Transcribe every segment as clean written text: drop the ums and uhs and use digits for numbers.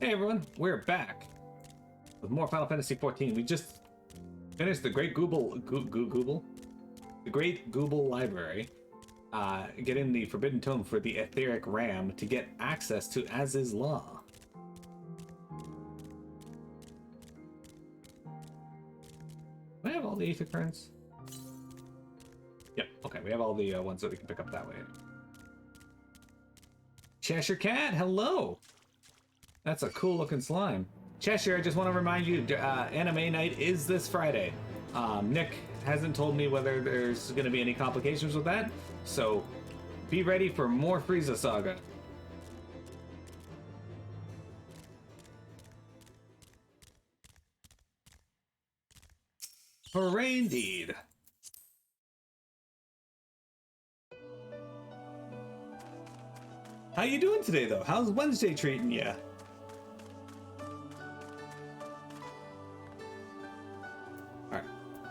Hey everyone, we're back with more Final Fantasy XIV. We just finished the Great Google Library, getting the Forbidden Tome for the Etheric Ram to get access to Azys Lla. Do I have all the Ether currents? Yep, okay, we have all the ones that we can pick up that way. Cheshire Cat, hello! That's a cool looking slime. Cheshire, I just want to remind you, Anime Night is this Friday. Nick hasn't told me whether there's going to be any complications with that, so be ready for more Frieza Saga. Hooray indeed. How you doing today, though? How's Wednesday treating you?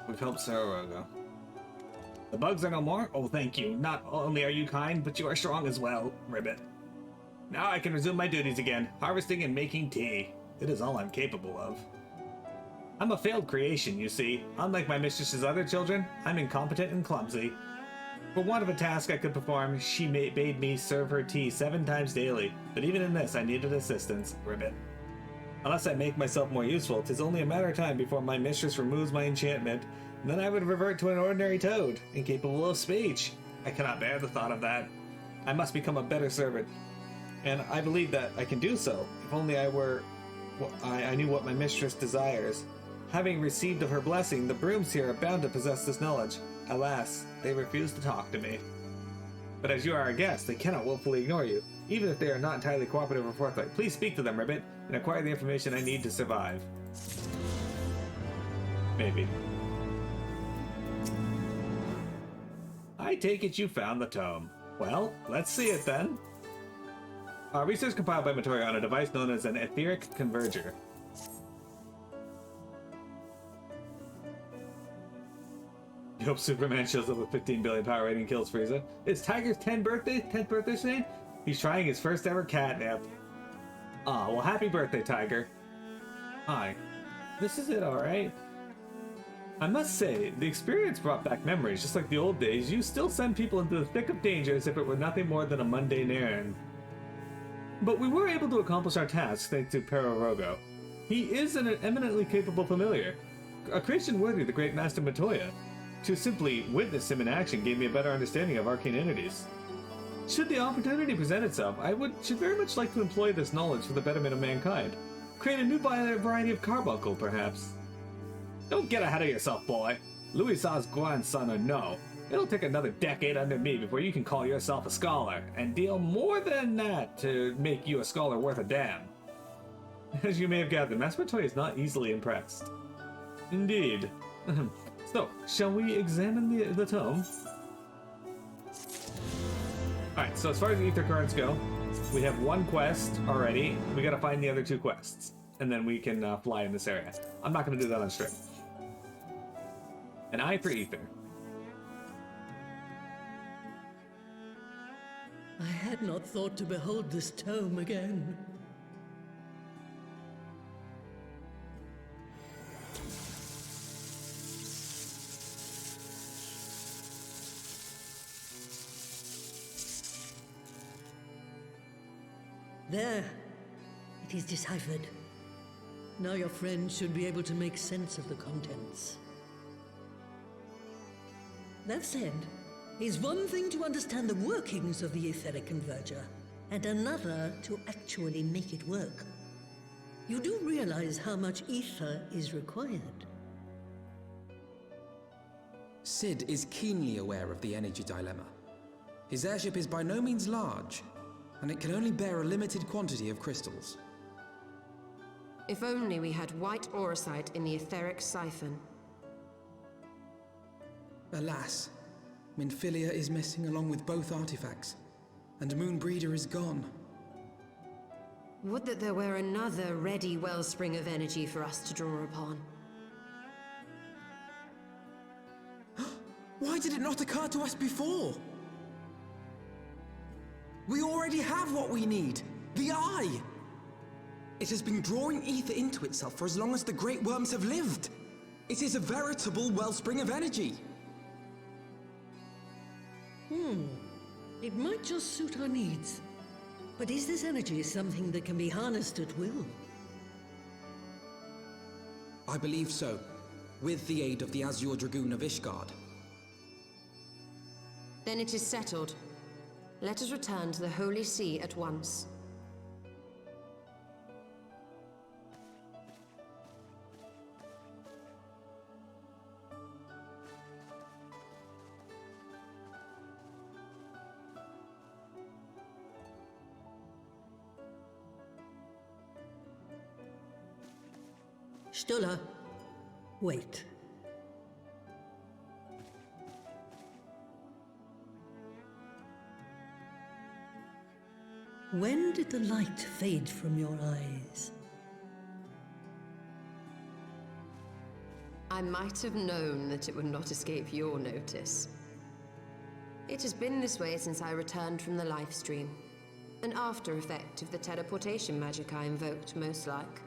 We've helped Sararogo. The bugs are no more? Oh, thank you. Not only are you kind, but you are strong as well, Ribbit. Now I can resume my duties again, harvesting and making tea. It is all I'm capable of. I'm a failed creation, you see. Unlike my mistress's other children, I'm incompetent and clumsy. For want of a task I could perform, she bade me serve her tea 7 times daily, but even in this I needed assistance, Ribbit. Unless I make myself more useful, 'tis only a matter of time before my mistress removes my enchantment, and then I would revert to an ordinary toad, incapable of speech. I cannot bear the thought of that. I must become a better servant, and I believe that I can do so, if only I knew what my mistress desires. Having received of her blessing, the brooms here are bound to possess this knowledge. Alas, they refuse to talk to me. But as you are a guest, they cannot willfully ignore you, even if they are not entirely cooperative or forthright. Please speak to them, Ribbit, and acquire the information I need to survive. Maybe. I take it you found the tome. Well, let's see it then. Research compiled by Matoya on a device known as an etheric converger. You hope Superman shows up with 15 billion power rating and kills Frieza. It's Tiger's 10th birthday today? He's trying his first ever catnip. Aw, well happy birthday, Tiger. Hi. This is it, alright? I must say, the experience brought back memories. Just like the old days, you still send people into the thick of danger as if it were nothing more than a mundane errand. But we were able to accomplish our tasks thanks to Sararogo. He is an eminently capable familiar, a creation worthy of the great master Matoya. To simply witness him in action gave me a better understanding of arcane entities. Should the opportunity present itself, I should very much like to employ this knowledge for the betterment of mankind. Create a new variety of carbuncle, perhaps. Don't get ahead of yourself, boy. Louis-Sa's grandson or no, it'll take another decade under me before you can call yourself a scholar, and deal more than that to make you a scholar worth a damn. As you may have gathered, Master Matoya is not easily impressed. Indeed. So, shall we examine the tome? Alright, so as far as ether currents go, we have 1 quest already. We gotta find the other 2 quests, and then we can fly in this area. I'm not gonna do that on stream. An eye for ether. I had not thought to behold this tome again. There. It is deciphered. Now your friend should be able to make sense of the contents. That said, it's one thing to understand the workings of the etheric converger, and another to actually make it work. You do realize how much ether is required. Sid is keenly aware of the energy dilemma. His airship is by no means large, and it can only bear a limited quantity of crystals. If only we had white auracite in the etheric siphon. Alas, Minfilia is missing along with both artifacts, and Moonbreeder is gone. Would that there were another ready wellspring of energy for us to draw upon. Why did it not occur to us before? We already have what we need! The Eye! It has been drawing ether into itself for as long as the great worms have lived. It is a veritable wellspring of energy. It might just suit our needs. But is this energy something that can be harnessed at will? I believe so, with the aid of the Azure Dragoon of Ishgard. Then it is settled. Let us return to the Holy See at once. Stola, wait. When did the light fade from your eyes? I might have known that it would not escape your notice. It has been this way since I returned from the life stream. An after effect of the teleportation magic I invoked, most like.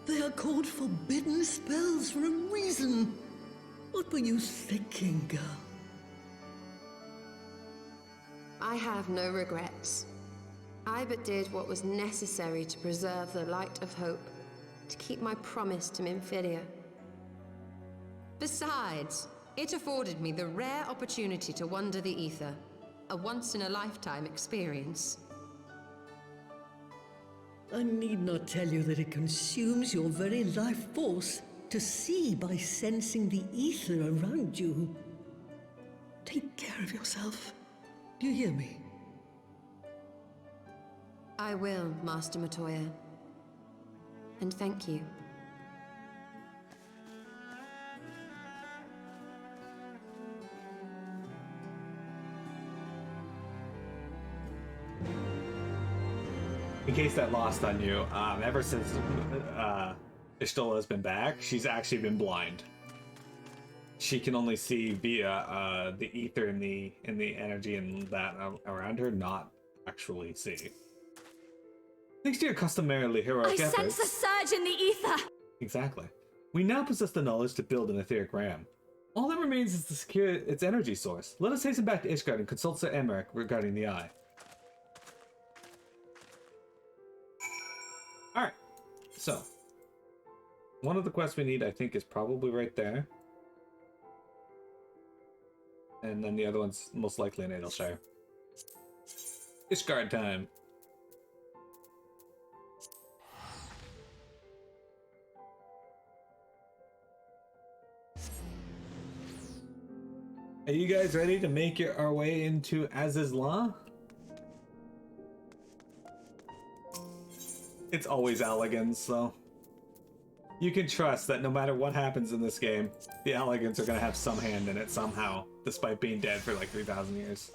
They are called forbidden spells for a reason. What were you thinking, girl? I have no regrets. I but did what was necessary to preserve the light of hope, to keep my promise to Minfilia. Besides, it afforded me the rare opportunity to wander the ether, a once-in-a-lifetime experience. I need not tell you that it consumes your very life force to see by sensing the ether around you. Take care of yourself. Do you hear me? I will, Master Matoya. And thank you. In case that lost on you, ever since Y'shtola has been back, she's actually been blind. She can only see via the ether and the energy and that around her, not actually see. Thanks to your customarily heroic efforts... I sense a surge in the ether! Exactly. We now possess the knowledge to build an etheric ram. All that remains is to secure its energy source. Let us hasten back to Ishgard and consult Sir Emmerich regarding the eye. Alright, so one of the quests we need, I think, is probably right there. And then the other one's most likely in Adelshire. Ishgard time. Are you guys ready to make our way into Azys Lla? It's always Alligans, so you can trust that no matter what happens in this game, the Alligans are going to have some hand in it somehow, despite being dead for like 3,000 years.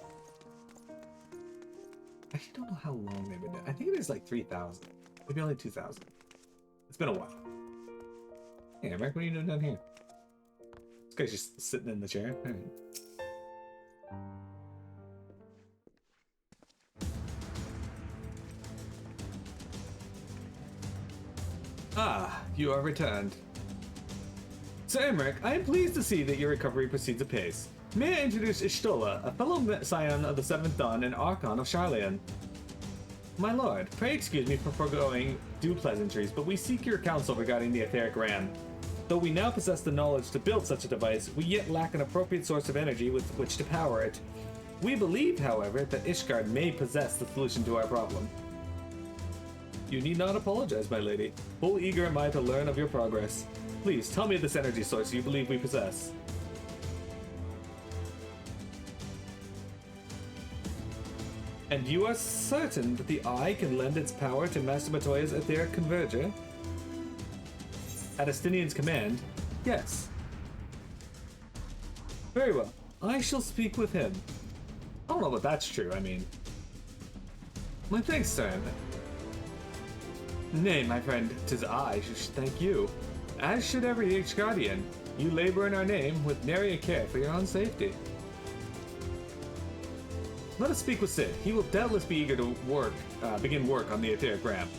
I actually don't know how long they've been dead. I think it is like 3,000. Maybe only 2,000. It's been a while. Hey, Mark, what are you doing down here? This guy's just sitting in the chair. All right. Ah, you are returned. Sir Emmerich, I am pleased to see that your recovery proceeds apace. May I introduce Y'shtola, a fellow scion of the Seventh Dawn and Archon of Sharlayan. My lord, pray excuse me for foregoing due pleasantries, but we seek your counsel regarding the etheric ram. Though we now possess the knowledge to build such a device, we yet lack an appropriate source of energy with which to power it. We believe, however, that Ishgard may possess the solution to our problem. You need not apologize, my lady. Full eager am I to learn of your progress. Please, tell me of this energy source you believe we possess. And you are certain that the eye can lend its power to Master Matoya's etheric converger? At Astinian's command, yes. Very well. I shall speak with him. I don't know if that's true, I mean... My thanks, sir. Nay, my friend, 'tis I who should thank you. As should every Ishgardian. You labor in our name with nary a care for your own safety. Let us speak with Sid. He will doubtless be eager to begin work on the etheric ramp.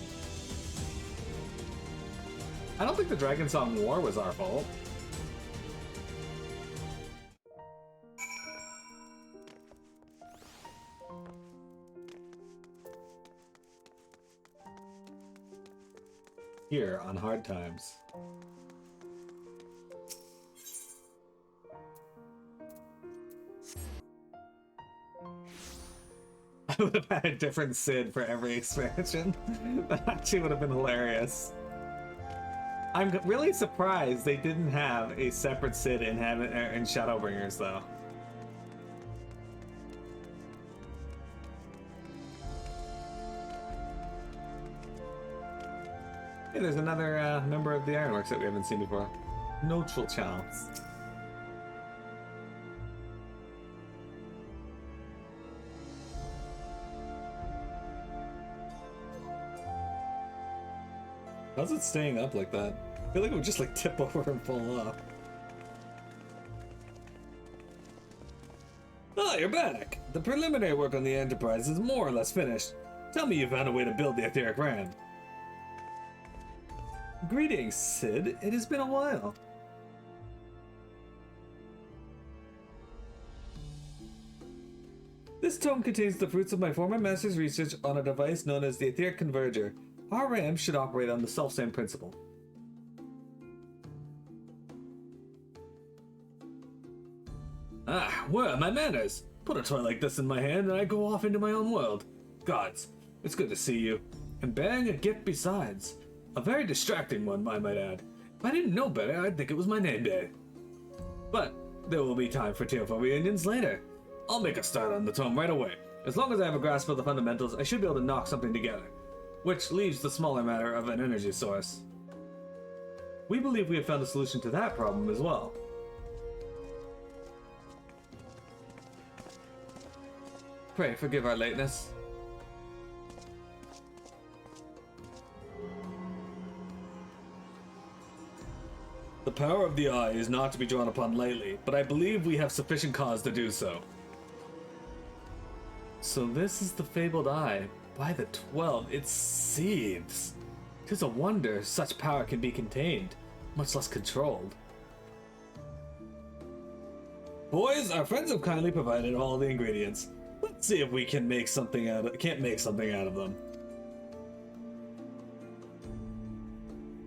I don't think the Dragon Song War was our fault. Here on Hard Times. I would have had a different Sid for every expansion. That actually would have been hilarious. I'm really surprised they didn't have a separate Sid in Shadowbringers, though. Hey, there's another member of the Ironworks that we haven't seen before. Neutral chance. How's it staying up like that? I feel like it would just like tip over and fall off. Ah, you're back! The preliminary work on the Enterprise is more or less finished. Tell me you found a way to build the etheric ram. Greetings, Sid. It has been a while. This tome contains the fruits of my former master's research on a device known as the Etheric Converger. Our RAM should operate on the self-same principle. Ah, where are my manners? Put a toy like this in my hand and I go off into my own world. Gods, it's good to see you. And bearing a gift besides. A very distracting one, I might add. If I didn't know better, I'd think it was my name day. But there will be time for tearful reunions later. I'll make a start on the tome right away. As long as I have a grasp of the fundamentals, I should be able to knock something together. Which leaves the smaller matter of an energy source. We believe we have found a solution to that problem as well. Pray forgive our lateness. The power of the eye is not to be drawn upon lightly, but I believe we have sufficient cause to do so. So this is the fabled eye. By the 12, it seethes. 'Tis a wonder such power can be contained, much less controlled. Boys, our friends have kindly provided all the ingredients. Let's see if we can't make something out of them.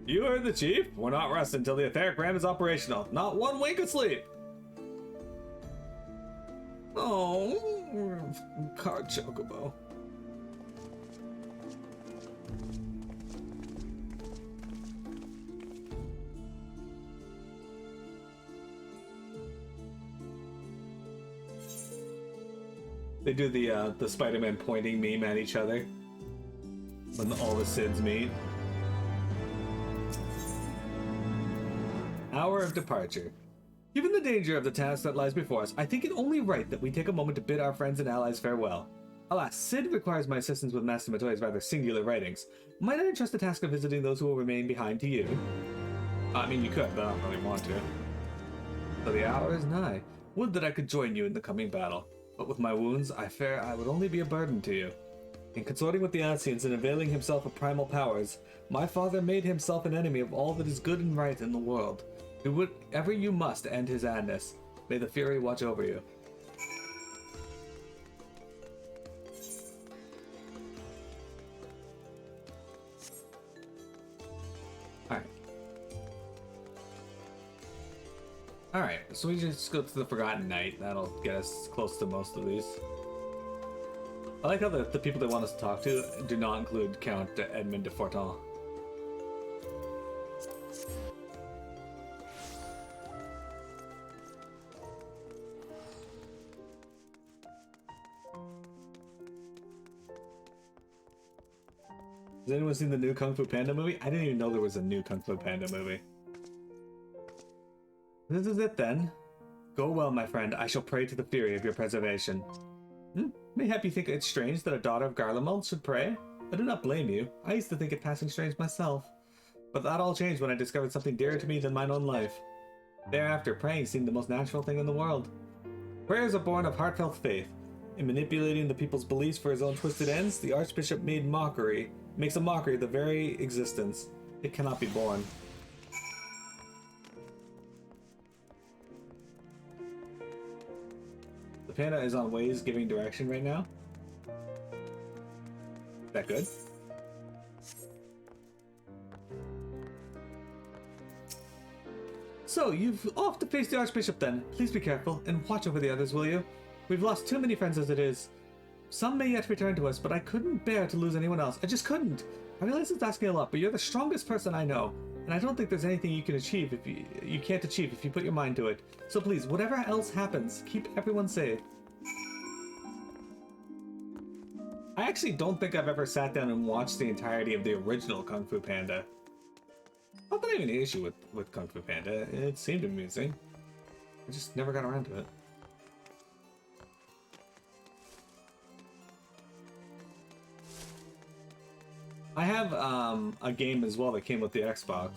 You heard the chief. We're not resting until the etheric ram is operational. Not one wink of sleep. Oh, card chocobo. They do the Spider-Man pointing meme at each other when all the Sids meet. Hour of departure. Given the danger of the task that lies before us, I think it only right that we take a moment to bid our friends and allies farewell. Alas, Sid requires my assistance with Master Matoi's rather singular writings. Might I entrust the task of visiting those who will remain behind to you? I mean, you could, but I don't really want to. So the hour is nigh. Would that I could join you in the coming battle. But with my wounds, I fear I would only be a burden to you. In consorting with the Ancients and availing himself of primal powers, my father made himself an enemy of all that is good and right in the world. Do whatever you must to end his madness. May the Fury watch over you. Alright, so we just go to the Forgotten Night. That'll get us close to most of these. I like how the people they want us to talk to do not include Count Edmund de Fortin. Has anyone seen the new Kung Fu Panda movie? I didn't even know there was a new Kung Fu Panda movie. This is it then. Go well, my friend. I shall pray to the Fury of your preservation. Mayhap you think it strange that a daughter of Garlemald should pray? I do not blame you. I used to think it passing strange myself. But that all changed when I discovered something dearer to me than mine own life. Thereafter, praying seemed the most natural thing in the world. Prayers are born of heartfelt faith. In manipulating the people's beliefs for his own twisted ends, the Archbishop makes a mockery of the very existence. It cannot be borne. The panda is on Waze giving direction right now. Is that good? So, you've off to face the Archbishop then. Please be careful and watch over the others, will you? We've lost too many friends as it is. Some may yet return to us, but I couldn't bear to lose anyone else. I just couldn't. I realize it's asking a lot, but you're the strongest person I know, and I don't think there's anything you can achieve if you can't achieve if you put your mind to it. So please, whatever else happens, keep everyone safe. I actually don't think I've ever sat down and watched the entirety of the original Kung Fu Panda. Not that I have any issue with Kung Fu Panda. It seemed amusing. I just never got around to it. I have a game as well that came with the Xbox.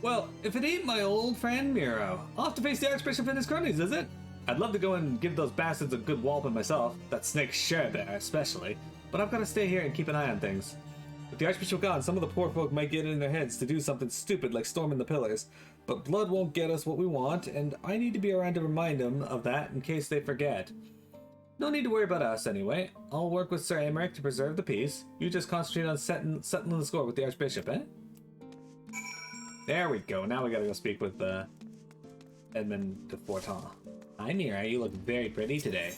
Well, if it ain't my old friend Miro, off to face the Archbishop and his cronies, is it? I'd love to go and give those bastards a good walloping myself, that snake Cher there especially, but I've got to stay here and keep an eye on things. With the Archbishop gone, some of the poor folk might get it in their heads to do something stupid like storming the pillars, but blood won't get us what we want, and I need to be around to remind them of that in case they forget. No need to worry about us anyway. I'll work with Sir Amaric to preserve the peace. You just concentrate on settling the score with the Archbishop, eh? There we go. Now we gotta go speak with Edmund de Fortin. Hi Mira, you look very pretty today.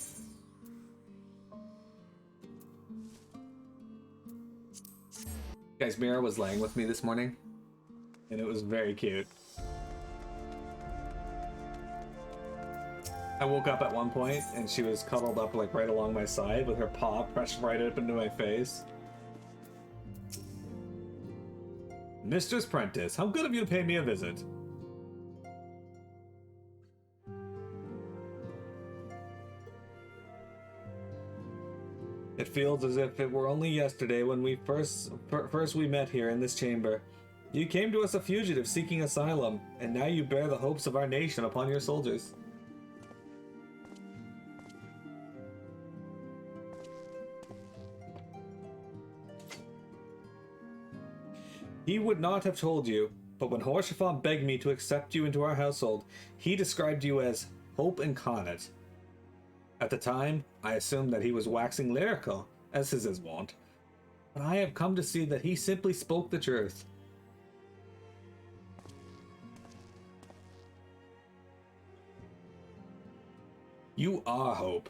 Guys, Mira was laying with me this morning, and it was very cute. I woke up at one point, and she was cuddled up like right along my side with her paw pressed right up into my face. Mistress Prentice, how good of you to pay me a visit. It feels as if it were only yesterday when we first we met here in this chamber. You came to us a fugitive seeking asylum, and now you bear the hopes of our nation upon your soldiers. He would not have told you, but when Horshaphon begged me to accept you into our household, he described you as Hope Incarnate. At the time, I assumed that he was waxing lyrical, as is his wont, but I have come to see that he simply spoke the truth. You are Hope,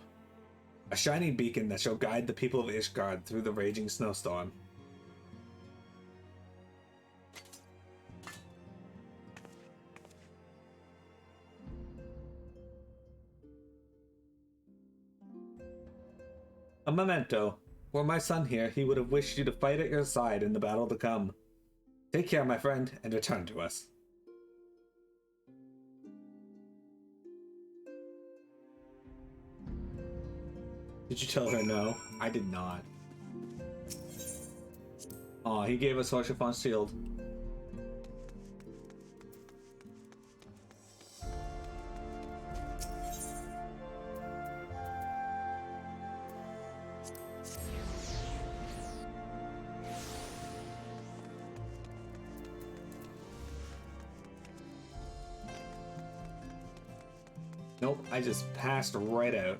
a shining beacon that shall guide the people of Ishgard through the raging snowstorm. A memento. Were my son here, he would have wished you to fight at your side in the battle to come. Take care, my friend, and return to us. Did you tell her no? I did not. Aw, he gave us Horshaphon's shield. Nope, I just passed right out.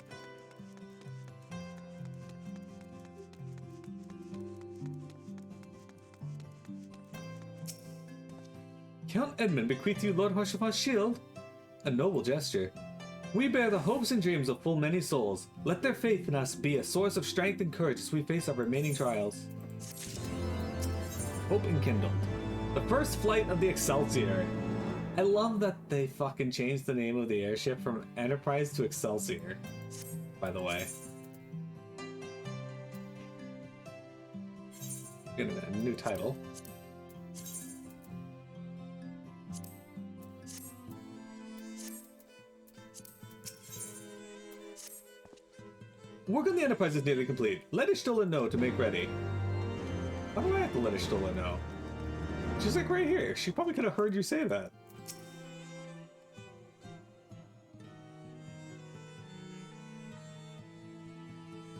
Count Edmund bequeath you Lord Horshaphon's shield? A noble gesture. We bear the hopes and dreams of full many souls. Let their faith in us be a source of strength and courage as we face our remaining trials. Hope enkindled. The first flight of the Excelsior. I love that they fucking changed the name of the airship from Enterprise to Excelsior, by the way. Get a new title. Work on the Enterprise is nearly complete. Let Ishtola know to make ready. Why do I have to let Ishtola know? She's like right here. She probably could have heard you say that.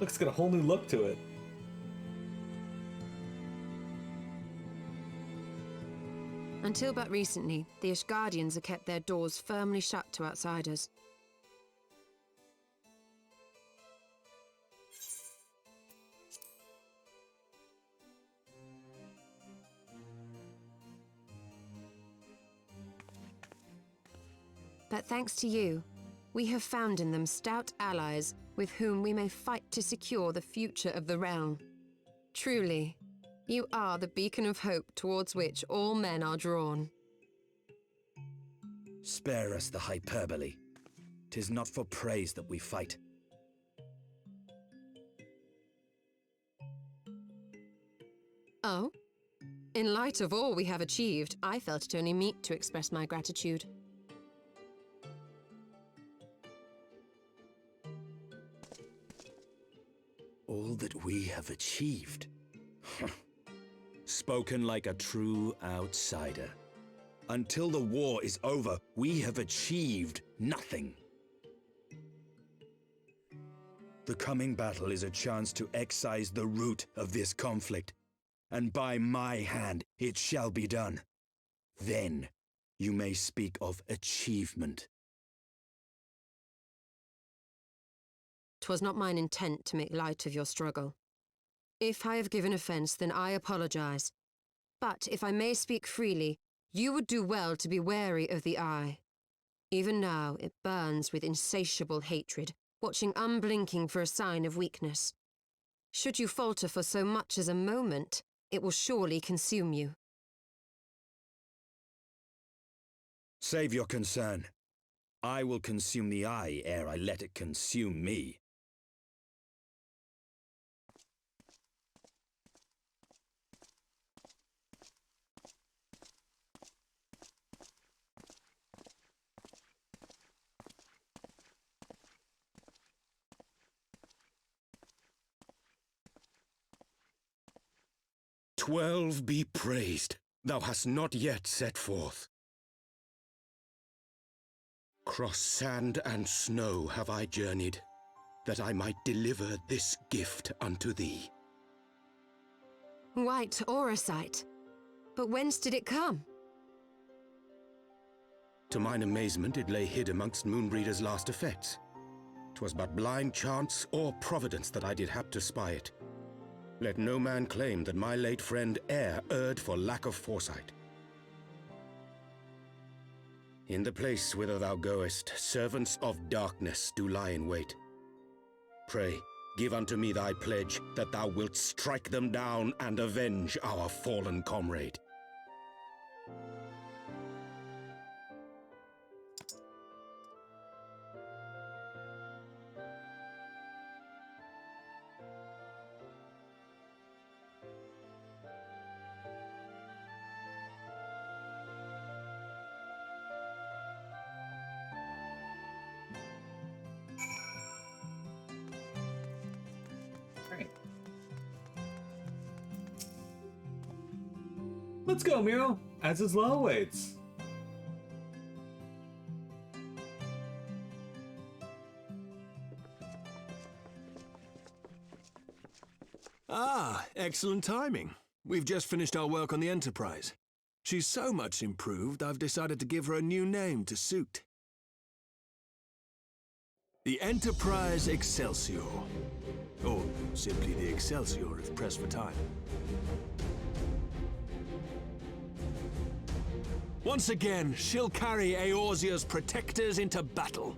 Looks got a whole new look to it. Until but recently, the Ishgardians have kept their doors firmly shut to outsiders. But thanks to you, we have found in them stout allies with whom we may fight to secure the future of the realm. Truly, you are the beacon of hope towards which all men are drawn. Spare us the hyperbole. 'Tis not for praise that we fight. Oh? In light of all we have achieved, I felt it only meet to express my gratitude. All that we have achieved. Spoken like a true outsider. Until the war is over, we have achieved nothing. The coming battle is a chance to excise the root of this conflict, and by my hand it shall be done. Then you may speak of achievement. 'Twas not mine intent to make light of your struggle. If I have given offense, then I apologize. But if I may speak freely, you would do well to be wary of the eye. Even now, it burns with insatiable hatred, watching unblinking for a sign of weakness. Should you falter for so much as a moment, it will surely consume you. Save your concern. I will consume the eye ere I let it consume me. "12 be praised, thou hast not yet set forth. Cross sand and snow have I journeyed, that I might deliver this gift unto thee." White Auracite. But whence did it come? To mine amazement, it lay hid amongst Moonbreeder's last effects. 'Twas but blind chance or providence that I did hap to spy it. Let no man claim that my late friend e'er erred for lack of foresight. In the place whither thou goest, servants of darkness do lie in wait. Pray, give unto me thy pledge that thou wilt strike them down and avenge our fallen comrade. Alright. Let's go, Miro. Azys Lla waits. Ah, excellent timing. We've just finished our work on the Enterprise. She's so much improved, I've decided to give her a new name to suit. The Enterprise Excelsior. Or simply the Excelsior if pressed for time. Once again, she'll carry Eorzea's protectors into battle.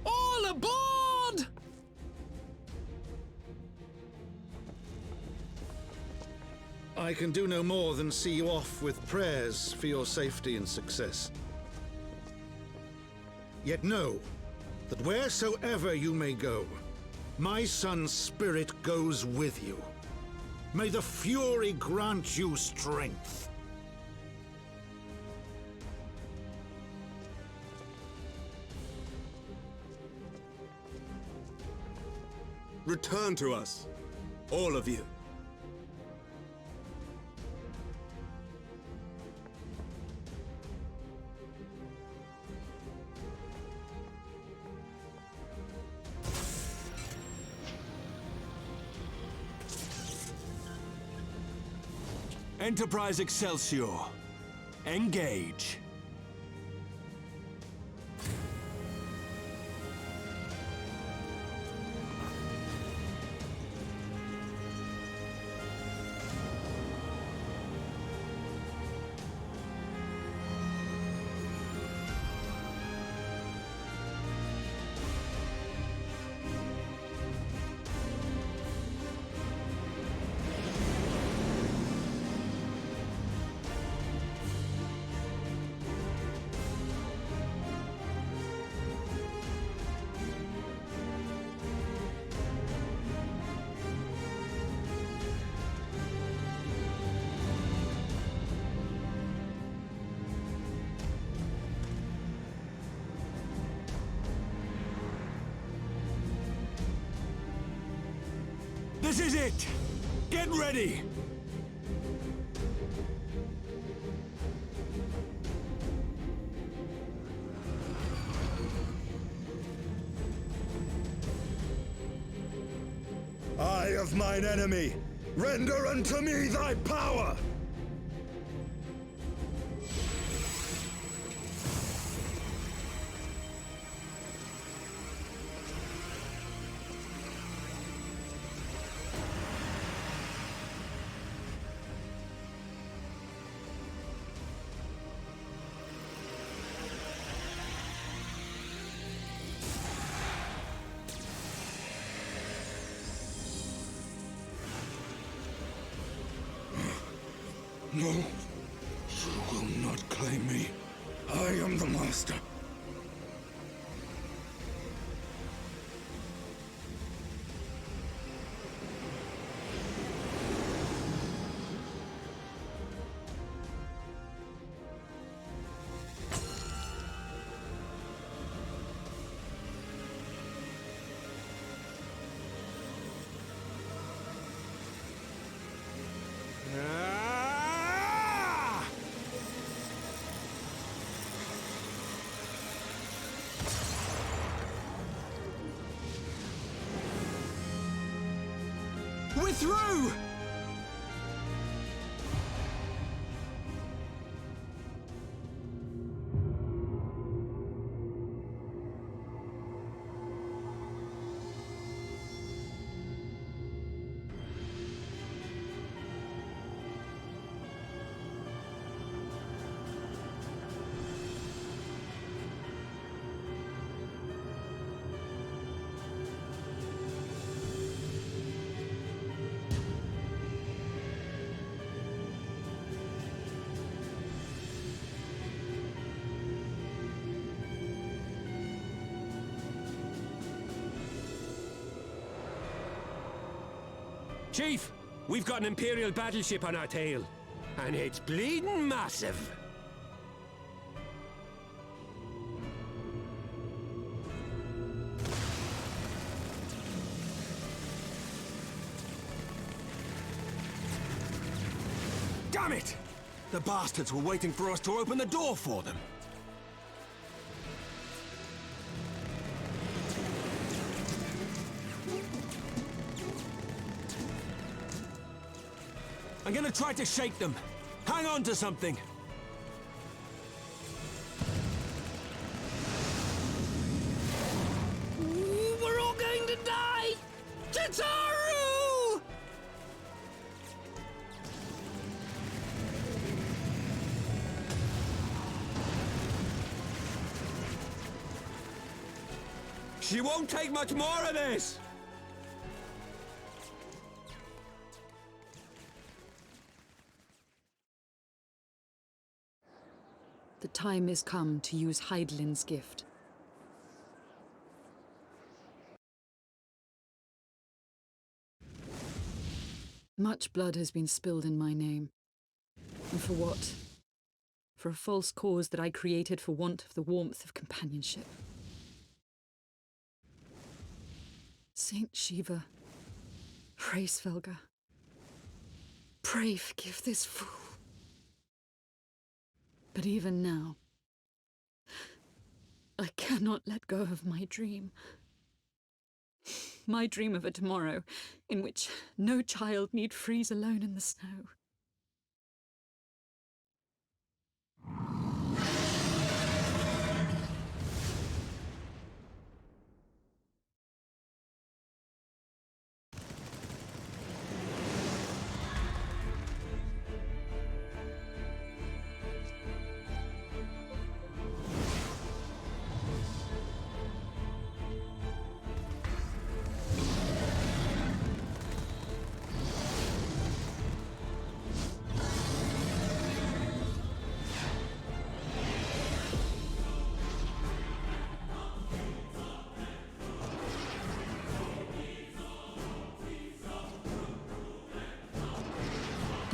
All aboard! I can do no more than see you off with prayers for your safety and success. Yet know that wheresoever you may go, my son's spirit goes with you. May the Fury grant you strength. Return to us, all of you. Enterprise Excelsior. Engage. This is it! Get ready! Eye of mine enemy, render unto me thy power! No, you will not claim me. I am the master. We're through! Chief, we've got an Imperial battleship on our tail. And it's bleeding massive. Damn it! The bastards were waiting for us to open the door for them. I'm gonna try to shake them. Hang on to something. Ooh, we're all going to die! Tataru! She won't take much more of this! The time is come to use Hydaelyn's gift. Much blood has been spilled in my name. And for what? For a false cause that I created for want of the warmth of companionship. Saint Shiva, pray Svelga, pray forgive this fool. But even now, I cannot let go of my dream. My dream of a tomorrow in which no child need freeze alone in the snow.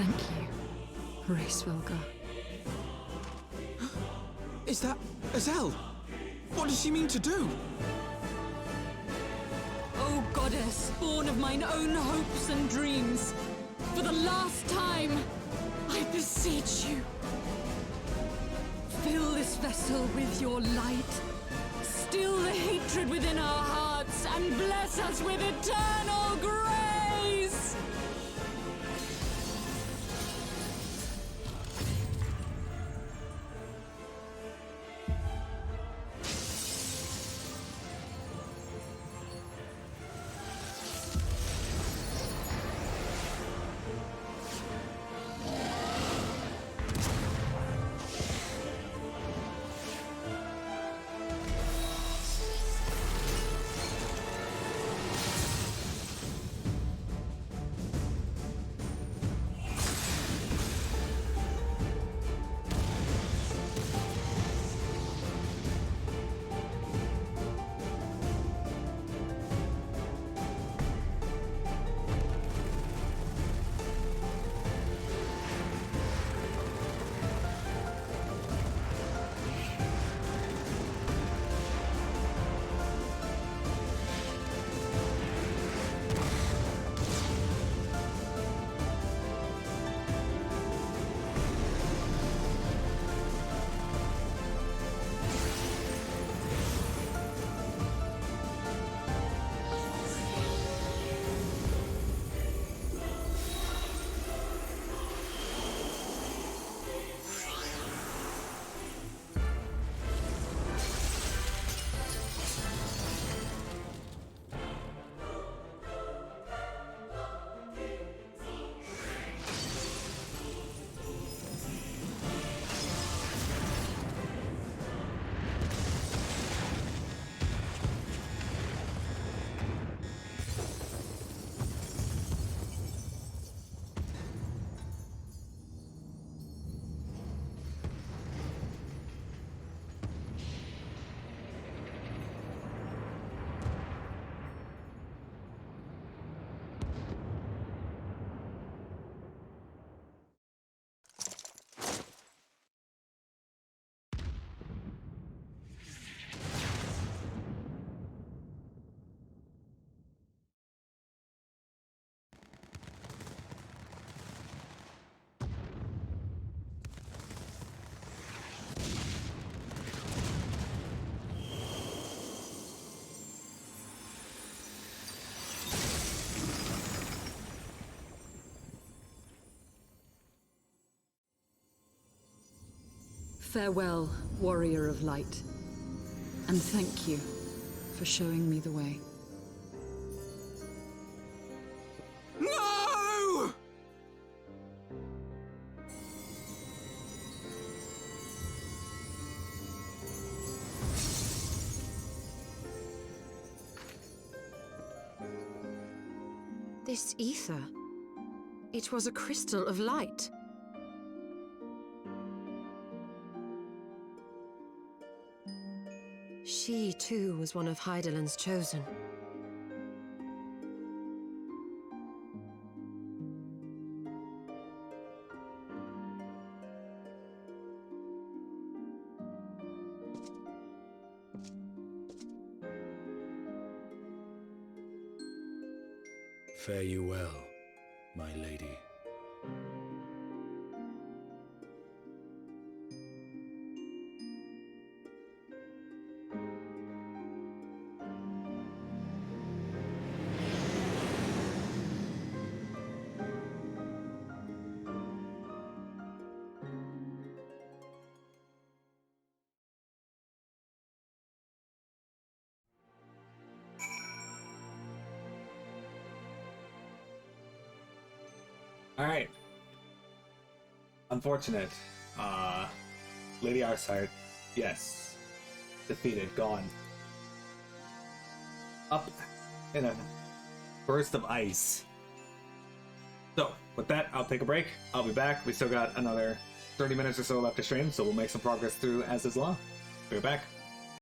Thank you, Race Velgar. Is that Azys? What does she mean to do? O goddess, born of mine own hopes and dreams, for the last time, I beseech you. Fill this vessel with your light. Still the hatred within our hearts, and bless us with eternal grace! Farewell, warrior of light, and thank you for showing me the way. No! This ether. It was a crystal of light. She, too, was one of Hydaelyn's chosen. Fare you well, my lady. Alright. Unfortunate. Lady Arsart, yes. Defeated, gone. Up in a burst of ice. So, with that, I'll take a break. I'll be back. We still got another 30 minutes or so left to stream, so we'll make some progress through Azys Lla. Be right back.